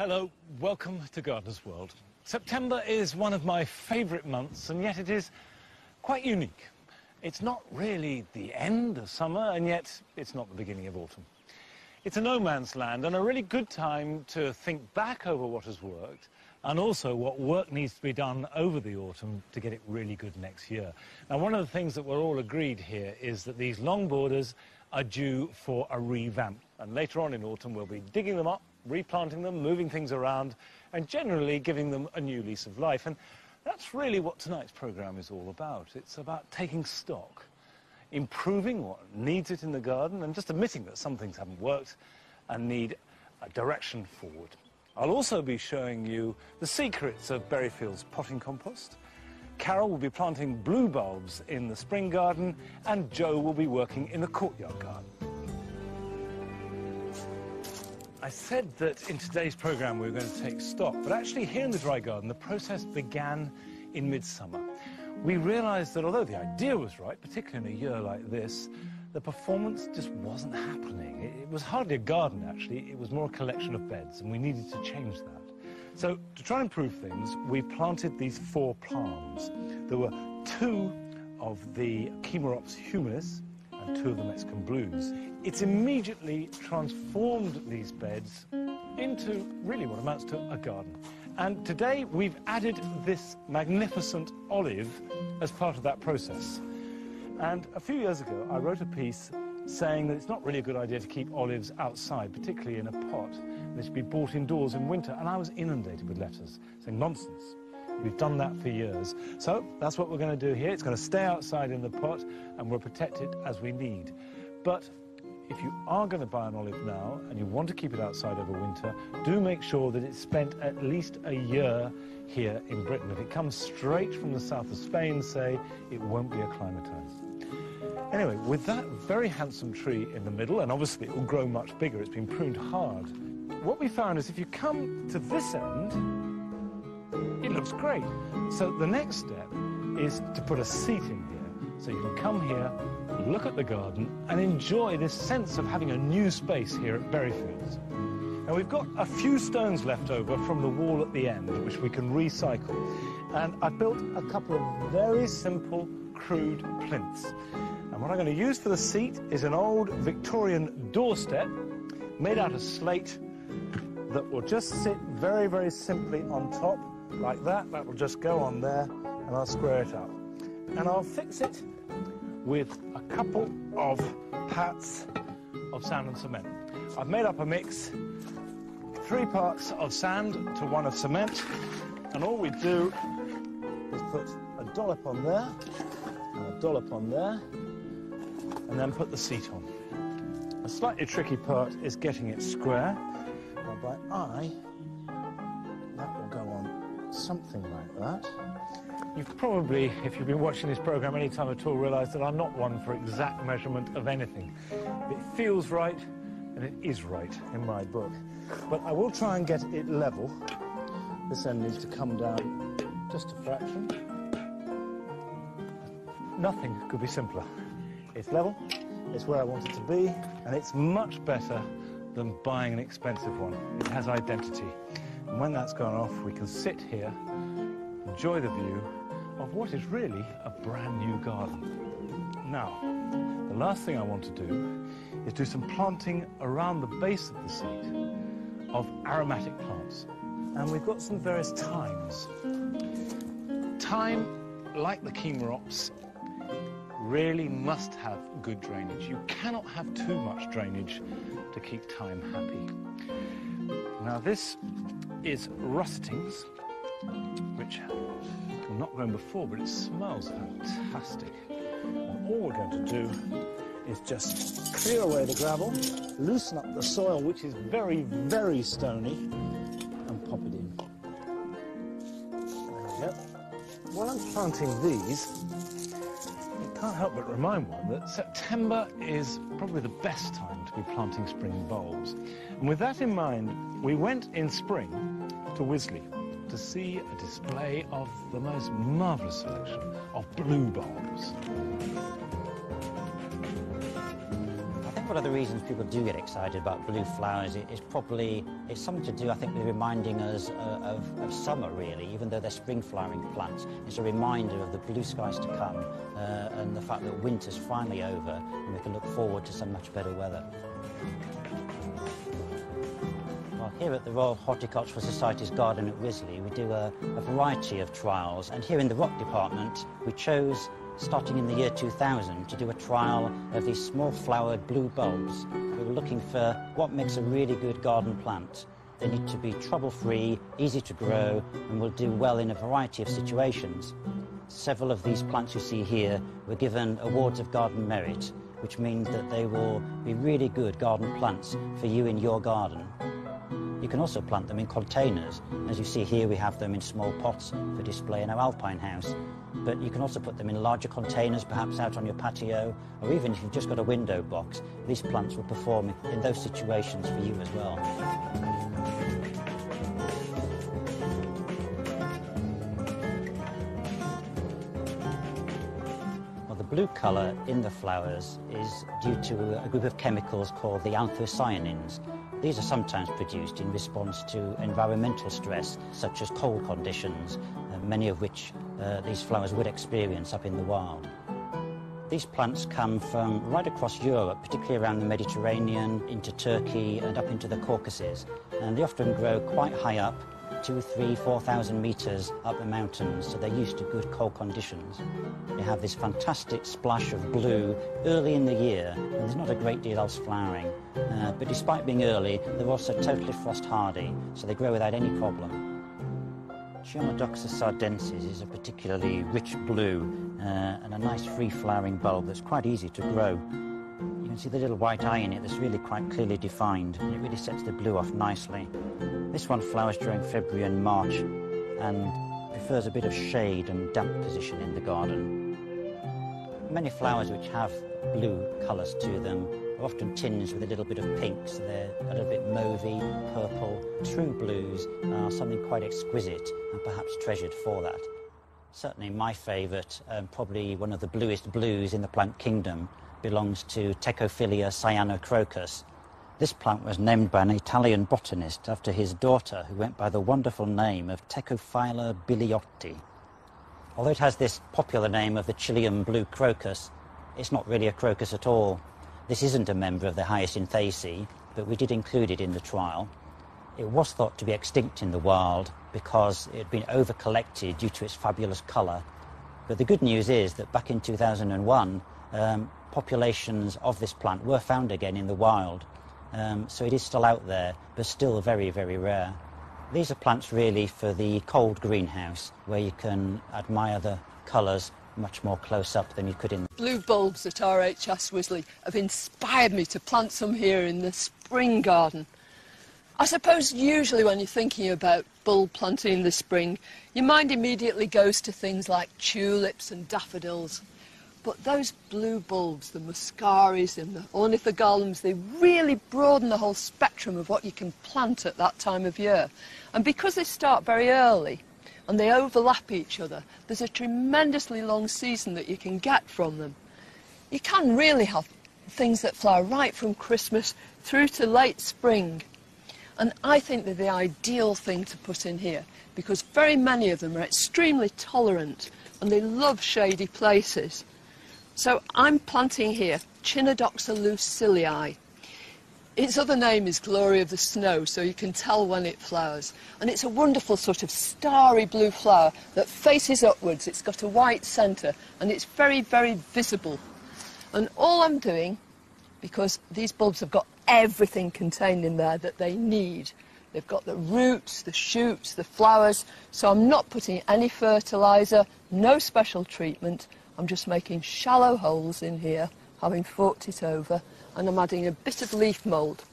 Hello, welcome to Gardener's World. September is one of my favourite months, and yet it is quite unique. It's not really the end of summer, and yet it's not the beginning of autumn. It's a no man's land and a really good time to think back over what has worked and also what work needs to be done over the autumn to get it really good next year. Now, one of the things that we're all agreed here is that these long borders are due for a revamp, and later on in autumn we'll be digging them up, replanting them, moving things around, and generally giving them a new lease of life. And that's really what tonight's programme is all about. It's about taking stock, improving what needs it in the garden, and just admitting that some things haven't worked and need a direction forward. I'll also be showing you the secrets of Berryfields potting compost. Carol will be planting blue bulbs in the spring garden, and Joe will be working in the courtyard garden. I said that in today's programme we were going to take stock, but actually here in the dry garden the process began in midsummer. We realised that although the idea was right, particularly in a year like this, the performance just wasn't happening. It was hardly a garden, actually. It was more a collection of beds, and we needed to change that. So to try and improve things, we planted these 4 palms. There were 2 of the Chimerops humilis and 2 of the Mexican blues. It's immediately transformed these beds into really what amounts to a garden. And today we've added this magnificent olive as part of that process. And a few years ago I wrote a piece saying that it's not really a good idea to keep olives outside, particularly in a pot. They should be bought indoors in winter, and I was inundated with letters saying nonsense. We've done that for years. So that's what we're going to do here. It's going to stay outside in the pot and we'll protect it as we need. But if you are going to buy an olive now and you want to keep it outside over winter, do make sure that it's spent at least a year here in Britain. If it comes straight from the south of Spain, say, it won't be acclimatised. Anyway, with that very handsome tree in the middle, and obviously it will grow much bigger, it's been pruned hard, what we found is if you come to this end, it looks great. So the next step is to put a seat in here. So you can come here, look at the garden, and enjoy this sense of having a new space here at Berryfields. Now we've got a few stones left over from the wall at the end, which we can recycle. And I built a couple of very simple, crude plinths. And what I'm going to use for the seat is an old Victorian doorstep made out of slate that will just sit very, very simply on top, like that. That will just go on there, and I'll square it up. And I'll fix it with a couple of pats of sand and cement. I've made up a mix, 3 parts of sand to 1 of cement, and all we do is put a dollop on there, and a dollop on there, and then put the seat on. The slightly tricky part is getting it square. Now by eye, that will go on something like that. You've probably, if you've been watching this programme any time at all, realised that I'm not one for exact measurement of anything. It feels right, and it is right in my book. But I will try and get it level. This end needs to come down just a fraction. Nothing could be simpler. It's level, it's where I want it to be, and it's much better than buying an expensive one. It has identity. And when that's gone off, we can sit here, enjoy the view of what is really a brand new garden. Now, the last thing I want to do is do some planting around the base of the seat of aromatic plants. And we've got some various thymes. Thyme, like the Chimerops, really must have good drainage. You cannot have too much drainage to keep thyme happy. Now this is russetings, which I've not grown before, but it smells fantastic. And all we're going to do is just clear away the gravel, loosen up the soil, which is very, very stony, and pop it in. There we go. While I'm planting these, I can't help but remind one that September is probably the best time to be planting spring bulbs. And with that in mind, we went in spring to Wisley to see a display of the most marvellous selection of blue bulbs. I think One of the reasons people do get excited about blue flowers is probably, it's something to do, I think, with reminding us of summer, really, even though they're spring flowering plants. It's a reminder of the blue skies to come and the fact that winter's finally over and we can look forward to some much better weather. Well, here at the Royal Horticultural Society's garden at Wisley, we do a variety of trials, and here in the rock department, we chose, starting in the year 2000, to do a trial of these small flowered blue bulbs. We were looking for what makes a really good garden plant. They need to be trouble-free, easy to grow, and will do well in a variety of situations. Several of these plants you see here were given awards of garden merit, which means that they will be really good garden plants for you in your garden. You can also plant them in containers. As you see here, we have them in small pots for display in our alpine house. But you can also put them in larger containers, perhaps out on your patio, or even if you've just got a window box. These plants will perform in those situations for you as well. Well, the blue colour in the flowers is due to a group of chemicals called the anthocyanins. These are sometimes produced in response to environmental stress, such as cold conditions, many of which these flowers would experience up in the wild. These plants come from right across Europe, particularly around the Mediterranean, into Turkey and up into the Caucasus. And they often grow quite high up, 2,000, 3,000, 4,000 metres up the mountains, so they're used to good cold conditions. They have this fantastic splash of blue early in the year, and there's not a great deal else flowering. But despite being early, they're also totally frost hardy, so they grow without any problem. Chianodoxus sardensis is a particularly rich blue and a nice free-flowering bulb that's quite easy to grow. You can see the little white eye in it that's really quite clearly defined, and it really sets the blue off nicely. This one flowers during February and March and prefers a bit of shade and damp position in the garden. Many flowers which have blue colours to them are often tinged with a little bit of pink, so they're a little bit mauvey, purple. True blues are something quite exquisite and perhaps treasured for that. Certainly my favourite, probably one of the bluest blues in the plant kingdom, belongs to Tecophylla cyanocrocus. This plant was named by an Italian botanist after his daughter, who went by the wonderful name of Tecophylla biliotti. Although it has this popular name of the Chilean blue crocus, it's not really a crocus at all. This isn't a member of the Hyacinthaceae, but we did include it in the trial. It was thought to be extinct in the wild because it had been over-collected due to its fabulous colour. But the good news is that back in 2001, populations of this plant were found again in the wild. So it is still out there, but still very, very rare. These are plants really for the cold greenhouse, where you can admire the colours much more close up than you could in... Blue bulbs at RHS Wisley have inspired me to plant some here in the spring garden. I suppose usually when you're thinking about bulb planting in the spring, your mind immediately goes to things like tulips and daffodils. But those blue bulbs, the muscaris and the ornithogalums, they really broaden the whole spectrum of what you can plant at that time of year. And because they start very early and they overlap each other, there's a tremendously long season that you can get from them. You can really have things that flower right from Christmas through to late spring. And I think they're the ideal thing to put in here because very many of them are extremely tolerant and they love shady places. So I'm planting here Chinodoxa lucilii. Its other name is Glory of the Snow, so you can tell when it flowers. And it's a wonderful sort of starry blue flower that faces upwards. It's got a white centre and it's very, very visible. And all I'm doing, because these bulbs have got everything contained in there that they need. They've got the roots, the shoots, the flowers, so I'm not putting any fertiliser, no special treatment. I'm just making shallow holes in here, having forked it over, and I'm adding a bit of leaf mould.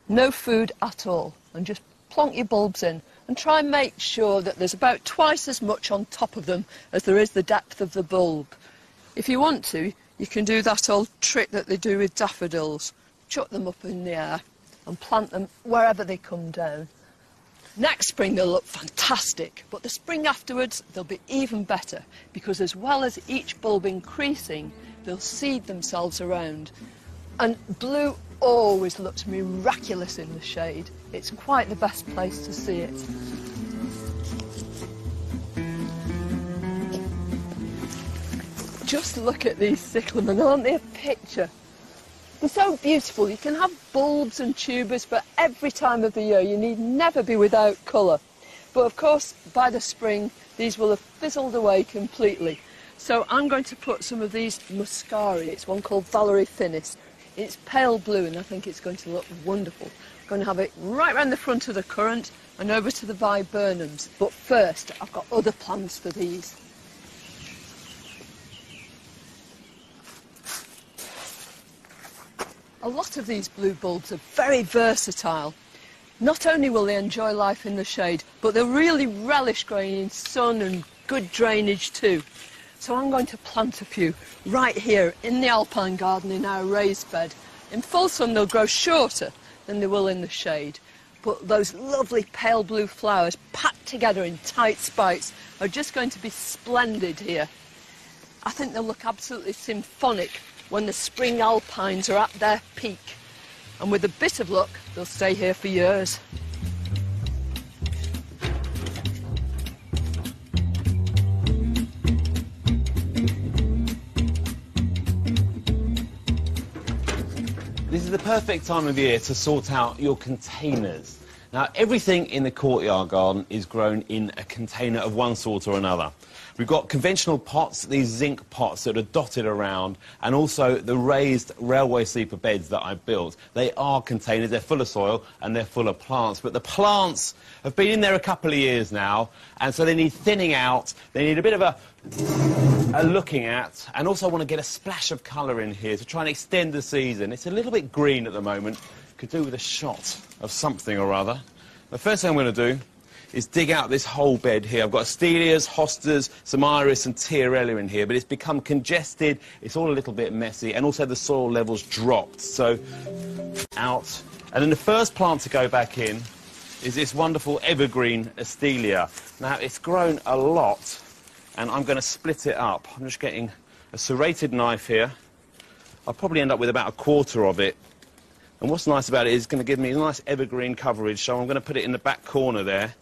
No food at all, and just plonk your bulbs in and try and make sure that there's about twice as much on top of them as there is the depth of the bulb. If you want to, you can do that old trick that they do with daffodils. Chuck them up in the air and plant them wherever they come down. Next spring they'll look fantastic, but the spring afterwards they'll be even better because as well as each bulb increasing, they'll seed themselves around. And blue always looks miraculous in the shade. It's quite the best place to see it. Just look at these cyclamen, aren't they a picture? They're so beautiful. You can have bulbs and tubers for every time of the year. You need never be without colour. But of course, by the spring, these will have fizzled away completely. So I'm going to put some of these muscari. It's one called Valerie Finis. It's pale blue and I think it's going to look wonderful. I'm going to have it right round the front of the currant and over to the viburnums. But first, I've got other plans for these. A lot of these blue bulbs are very versatile. Not only will they enjoy life in the shade, but they'll really relish growing in sun and good drainage too. So I'm going to plant a few right here in the alpine garden in our raised bed. In full sun they'll grow shorter than they will in the shade, but those lovely pale blue flowers packed together in tight spikes are just going to be splendid here. I think they'll look absolutely symphonic when the spring alpines are at their peak. And with a bit of luck, they'll stay here for years. This is the perfect time of year to sort out your containers. Now, everything in the courtyard garden is grown in a container of one sort or another. We've got conventional pots, these zinc pots that are dotted around, and also the raised railway sleeper beds that I built. They are containers, they're full of soil and they're full of plants, but the plants have been in there a couple of years now, and so they need thinning out, they need a bit of a looking at, and also want to get a splash of colour in here to try and extend the season. It's a little bit green at the moment, could do with a shot of something or other. The first thing I'm going to do is dig out this whole bed here. I've got Astelias, hostas, some iris and tiarella in here, but it's become congested, it's all a little bit messy, and also the soil level's dropped. So, out. And then the first plant to go back in is this wonderful evergreen Astelia. Now, it's grown a lot, and I'm going to split it up. I'm just getting a serrated knife here. I'll probably end up with about a quarter of it. And what's nice about it is it's going to give me a nice evergreen coverage, so I'm going to put it in the back corner there.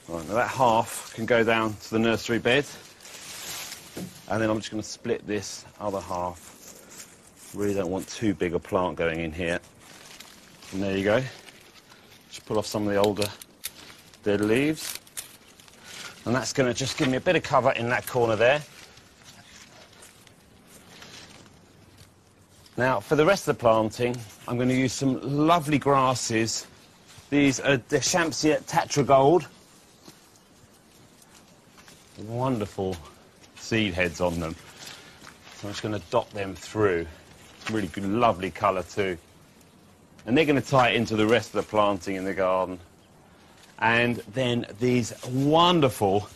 Right, now that half can go down to the nursery bed, and then I'm just going to split this other half. Really don't want too big a plant going in here. And there you go. Just pull off some of the older dead leaves. And that's going to just give me a bit of cover in that corner there. Now, for the rest of the planting, I'm going to use some lovely grasses. These are Deschampsia Tetragold. Wonderful seed heads on them. So I'm just going to dot them through. Really good, lovely colour too. And they're going to tie it into the rest of the planting in the garden. And then these wonderful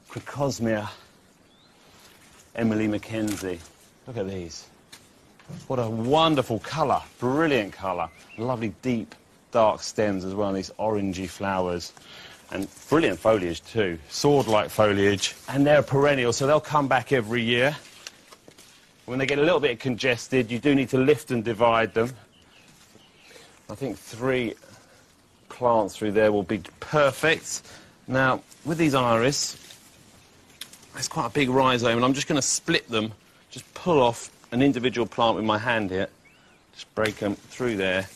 Crocosmia Emily Mackenzie. Look at these. What a wonderful colour, brilliant colour. Lovely deep dark stems as well, and these orangey flowers. And brilliant foliage too, sword-like foliage. And they're perennial, so they'll come back every year. When they get a little bit congested, you do need to lift and divide them. I think 3 plants through there will be perfect. Now, with these iris, it's quite a big rhizome, and I'm just going to split them, just pull off an individual plant with my hand here. Just break them through there.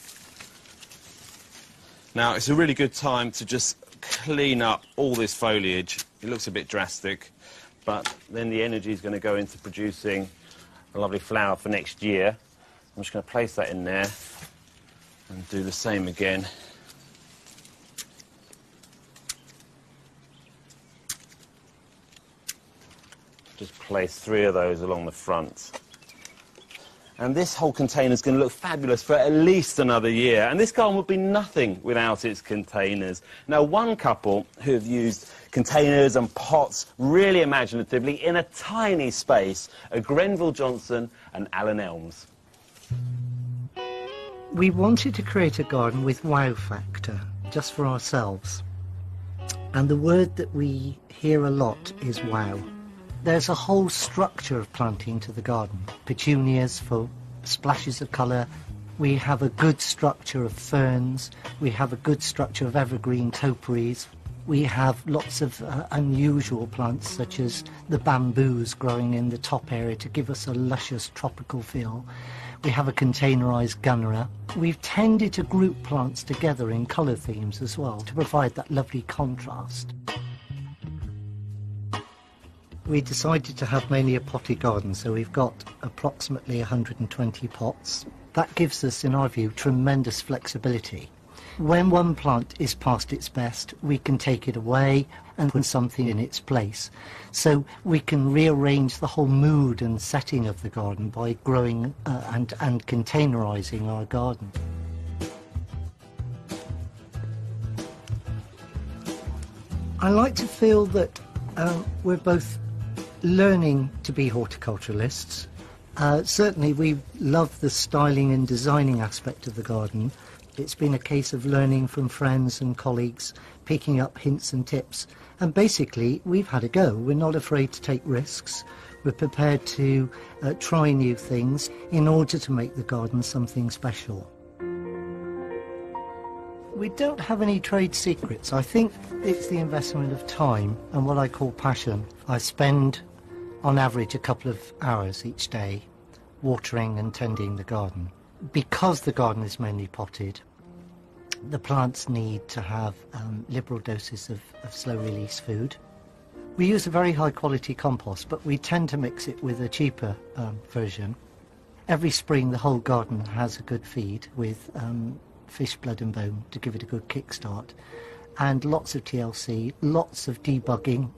Now, it's a really good time to just clean up all this foliage. It looks a bit drastic, but then the energy is going to go into producing a lovely flower for next year. I'm just going to place that in there and do the same again. Just place 3 of those along the front. And this whole container is going to look fabulous for at least another year. And this garden would be nothing without its containers. Now, one couple who have used containers and pots really imaginatively in a tiny space are Grenville Johnson and Alan Elms. We wanted to create a garden with wow factor, just for ourselves. And the word that we hear a lot is wow. There's a whole structure of planting to the garden. Petunias for splashes of colour. We have a good structure of ferns. We have a good structure of evergreen topiaries. We have lots of unusual plants, such as the bamboos growing in the top area to give us a luscious tropical feel. We have a containerised gunnera. We've tended to group plants together in colour themes as well to provide that lovely contrast. We decided to have mainly a potted garden, so we've got approximately 120 pots. That gives us, in our view, tremendous flexibility. When one plant is past its best, we can take it away and put something in its place. So we can rearrange the whole mood and setting of the garden by growing and containerising our garden. I like to feel that we're both learning to be horticulturalists. Certainly we love the styling and designing aspect of the garden. It's been a case of learning from friends and colleagues, picking up hints and tips, and basically we've had a go. We're not afraid to take risks. We're prepared to try new things in order to make the garden something special. We don't have any trade secrets. I think it's the investment of time and what I call passion. I spend on average a couple of hours each day watering and tending the garden. Because the garden is mainly potted, the plants need to have liberal doses of slow-release food. We use a very high-quality compost, but we tend to mix it with a cheaper version. Every spring, the whole garden has a good feed with fish, blood and bone to give it a good kickstart. And lots of TLC, lots of debugging,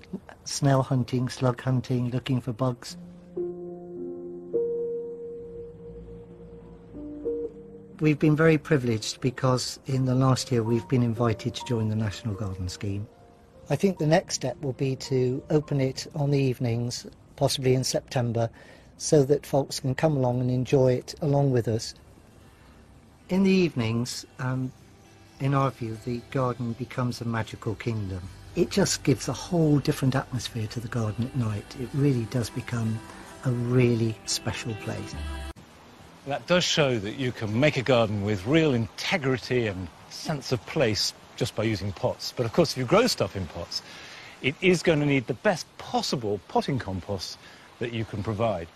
snail hunting, slug hunting, looking for bugs. We've been very privileged because in the last year we've been invited to join the National Garden Scheme. I think the next step will be to open it on the evenings, possibly in September, so that folks can come along and enjoy it along with us. In the evenings, in our view, the garden becomes a magical kingdom. It just gives a whole different atmosphere to the garden at night. It really does become a really special place. That does show that you can make a garden with real integrity and sense of place just by using pots. But of course, if you grow stuff in pots, it is going to need the best possible potting compost that you can provide.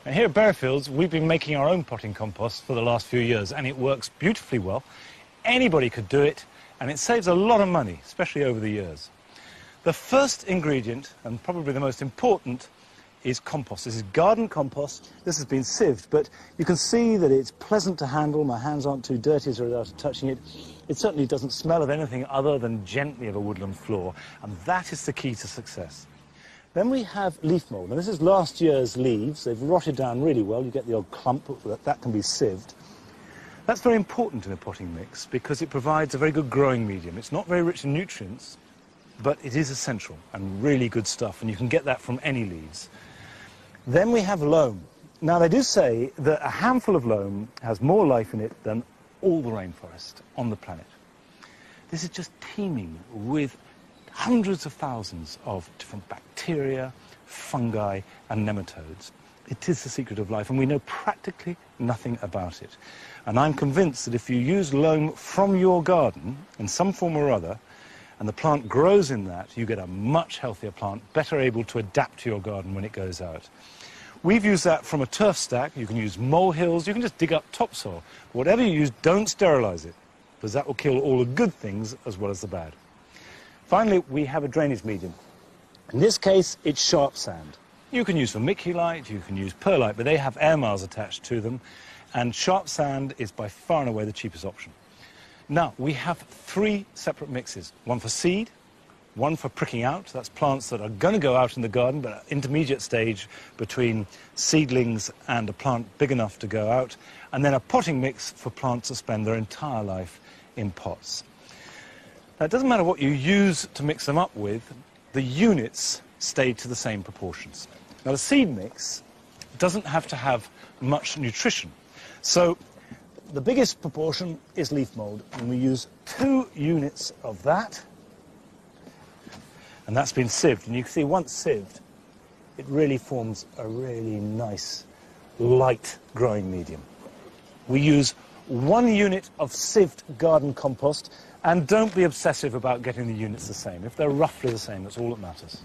Now, here at Berryfields, we've been making our own potting compost for the last few years, and it works beautifully well. Anybody could do it, and it saves a lot of money, especially over the years. The first ingredient, and probably the most important, is compost. This is garden compost. This has been sieved, but you can see that it's pleasant to handle. My hands aren't too dirty as a result of touching it. It certainly doesn't smell of anything other than gently of a woodland floor, and that is the key to success. Then we have leaf mould. Now, this is last year's leaves. They've rotted down really well. You get the odd clump, that can be sieved. That's very important in a potting mix because it provides a very good growing medium. It's not very rich in nutrients, but it is essential and really good stuff, and you can get that from any leaves. Then we have loam. Now, they do say that a handful of loam has more life in it than all the rainforest on the planet. This is just teeming with hundreds of thousands of different bacteria, fungi and nematodes. It is the secret of life, and we know practically nothing about it. And I'm convinced that if you use loam from your garden in some form or other, and the plant grows in that, you get a much healthier plant, better able to adapt to your garden when it goes out. We've used that from a turf stack. You can use molehills, you can just dig up topsoil. Whatever you use, don't sterilise it, because that will kill all the good things as well as the bad. Finally, we have a drainage medium. In this case, it's sharp sand. You can use vermiculite, you can use perlite, but they have air miles attached to them, and sharp sand is by far and away the cheapest option. Now, we have 3 separate mixes, one for seed, one for pricking out, that's plants that are going to go out in the garden, but at intermediate stage between seedlings and a plant big enough to go out, and then a potting mix for plants that spend their entire life in pots. Now, it doesn't matter what you use to mix them up with, the units stay to the same proportions. Now, the seed mix doesn't have to have much nutrition, so the biggest proportion is leaf mould, and we use 2 units of that, and that's been sieved. And you can see once sieved, it really forms a really nice, light growing medium. We use 1 unit of sieved garden compost, and don't be obsessive about getting the units the same. If they're roughly the same, that's all that matters.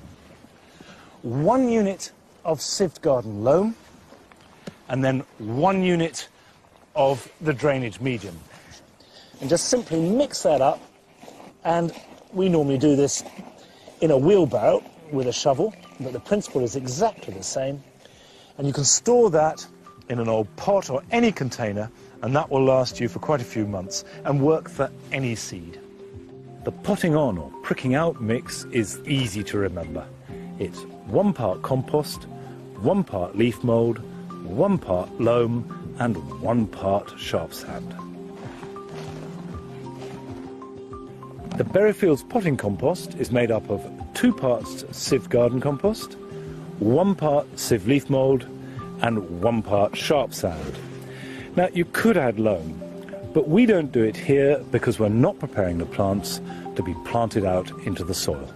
1 unit of sieved garden loam, and then 1 unit of the drainage medium. And just simply mix that up, and we normally do this in a wheelbarrow with a shovel, but the principle is exactly the same. And you can store that in an old pot or any container, and that will last you for quite a few months and work for any seed. The potting on or pricking out mix is easy to remember. It's 1 part compost, 1 part leaf mould, 1 part loam, and 1 part sharp sand. The Berryfields potting compost is made up of 2 parts sieve garden compost, 1 part sieve leaf mould, and 1 part sharp sand. Now, you could add loam, but we don't do it here because we're not preparing the plants to be planted out into the soil.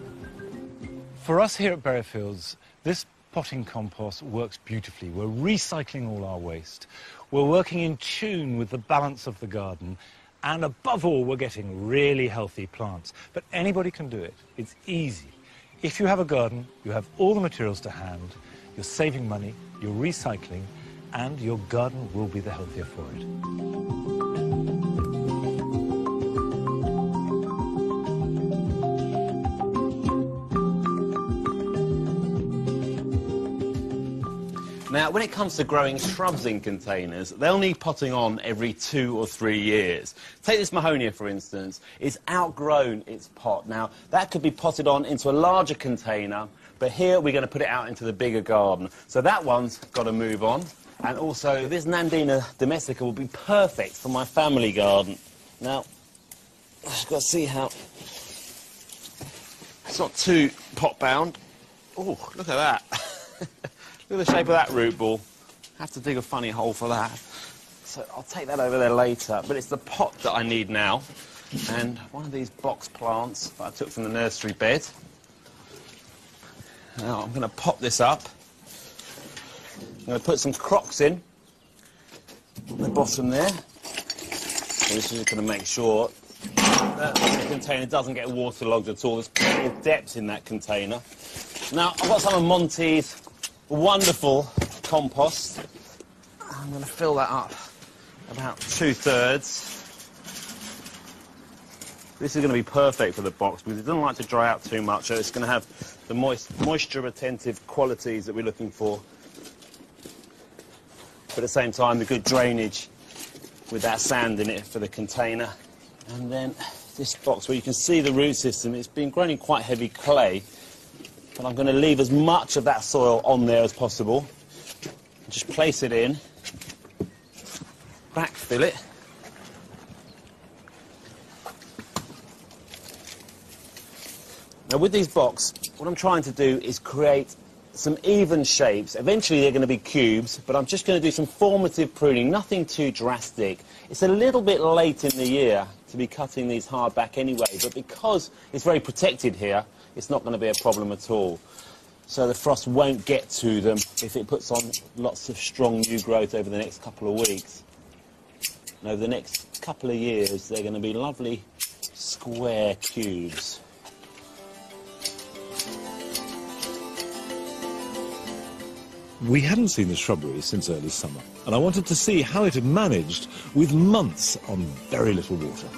For us here at Berryfields, this potting compost works beautifully. We're recycling all our waste. We're working in tune with the balance of the garden, and above all, we're getting really healthy plants. But anybody can do it. It's easy. If you have a garden, you have all the materials to hand, you're saving money, you're recycling, and your garden will be the healthier for it. Now, when it comes to growing shrubs in containers, they'll need potting on every 2 or 3 years. Take this Mahonia, for instance. It's outgrown its pot. Now, that could be potted on into a larger container, but here we're going to put it out into the bigger garden. So that one's got to move on. And also, this Nandina domestica will be perfect for my family garden. Now, I've got to see how... It's not too pot-bound. Oh, look at that. Look at the shape of that root ball. I have to dig a funny hole for that. So I'll take that over there later. But it's the pot that I need now. And one of these box plants that I took from the nursery bed. Now I'm going to pop this up. I'm going to put some crocks in on the bottom there. So this is just going to make sure that the container doesn't get waterlogged at all. There's plenty of depth in that container. Now I've got some of Monty's wonderful compost. I'm going to fill that up about 2/3. This is going to be perfect for the box because it doesn't like to dry out too much, so it's going to have the moisture-retentive qualities that we're looking for. But at the same time, the good drainage with that sand in it for the container. And then this box where you can see the root system, it's been grown in quite heavy clay. But I'm going to leave as much of that soil on there as possible. Just place it in, backfill it. Now with these blocks, what I'm trying to do is create some even shapes. Eventually they're going to be cubes, but I'm just going to do some formative pruning, nothing too drastic. It's a little bit late in the year to be cutting these hard back anyway, but because it's very protected here, it's not going to be a problem at all. So the frost won't get to them if it puts on lots of strong new growth over the next couple of weeks. And over the next couple of years, they're going to be lovely square cubes. We hadn't seen the shrubbery since early summer, and I wanted to see how it had managed with months on very little water.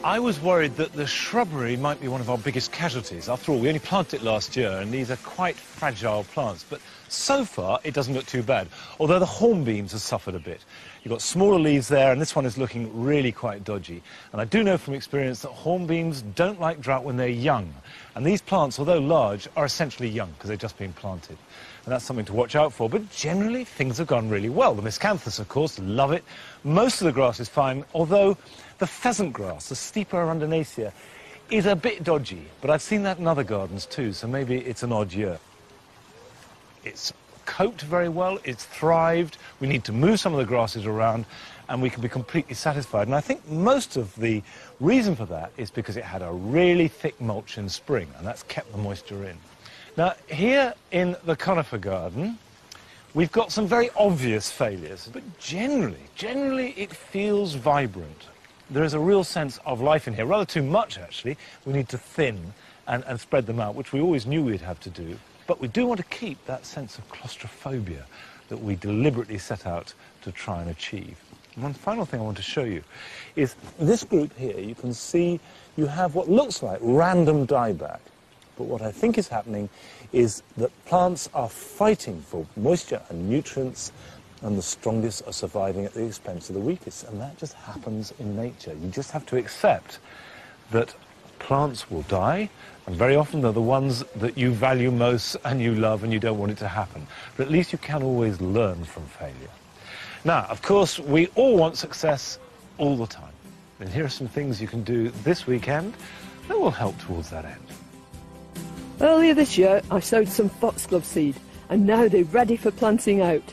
I was worried that the shrubbery might be one of our biggest casualties. After all, we only planted it last year, and these are quite fragile plants. But so far, it doesn't look too bad, although the hornbeams have suffered a bit. You've got smaller leaves there, and this one is looking really quite dodgy. And I do know from experience that hornbeams don't like drought when they're young. And these plants, although large, are essentially young because they've just been planted. And that's something to watch out for. But generally, things have gone really well. The miscanthus, of course, love it. Most of the grass is fine, although the pheasant grass, the Stipa arundinacea, is a bit dodgy. But I've seen that in other gardens too, so maybe it's an odd year. It's coped very well, it's thrived. We need to move some of the grasses around, and we can be completely satisfied. And I think most of the reason for that is because it had a really thick mulch in spring, and that's kept the moisture in. Now, here in the conifer garden, We've got some very obvious failures, but generally it feels vibrant. There is a real sense of life in here, rather too much actually. We need to thin and spread them out, which we always knew we'd have to do. But we do want to keep that sense of claustrophobia that we deliberately set out to try and achieve. And one final thing I want to show you is this group here. You can see you have what looks like random dieback. But what I think is happening is that plants are fighting for moisture and nutrients, and the strongest are surviving at the expense of the weakest. And that just happens in nature. You just have to accept that plants will die, and very often they're the ones that you value most and you love and you don't want it to happen. But at least you can always learn from failure. Now, of course, we all want success all the time. And here are some things you can do this weekend that will help towards that end. Earlier this year, I sowed some foxglove seed, and now they're ready for planting out.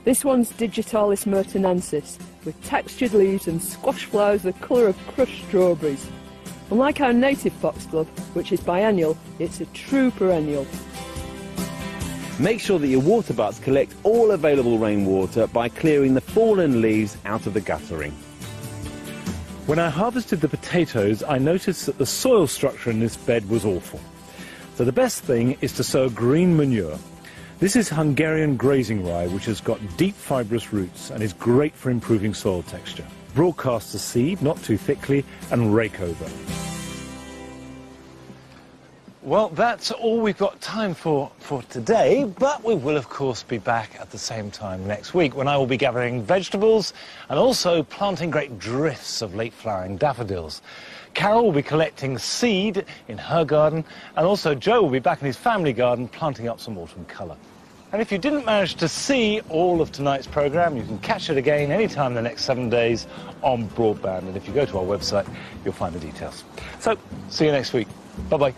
This one's Digitalis mertenensis, with textured leaves and squash flowers the colour of crushed strawberries. Unlike our native foxglove, which is biennial, it's a true perennial. Make sure that your water butts collect all available rainwater by clearing the fallen leaves out of the guttering. When I harvested the potatoes, I noticed that the soil structure in this bed was awful. So the best thing is to sow green manure. This is Hungarian grazing rye, which has got deep fibrous roots and is great for improving soil texture. Broadcast the seed, not too thickly, and rake over. Well, that's all we've got time for today, but we will, of course, be back at the same time next week when I will be gathering vegetables and also planting great drifts of late-flowering daffodils. Carol will be collecting seed in her garden, and also Joe will be back in his family garden planting up some autumn colour. And if you didn't manage to see all of tonight's programme, you can catch it again anytime in the next 7 days on broadband. And if you go to our website, you'll find the details. So, see you next week. Bye-bye.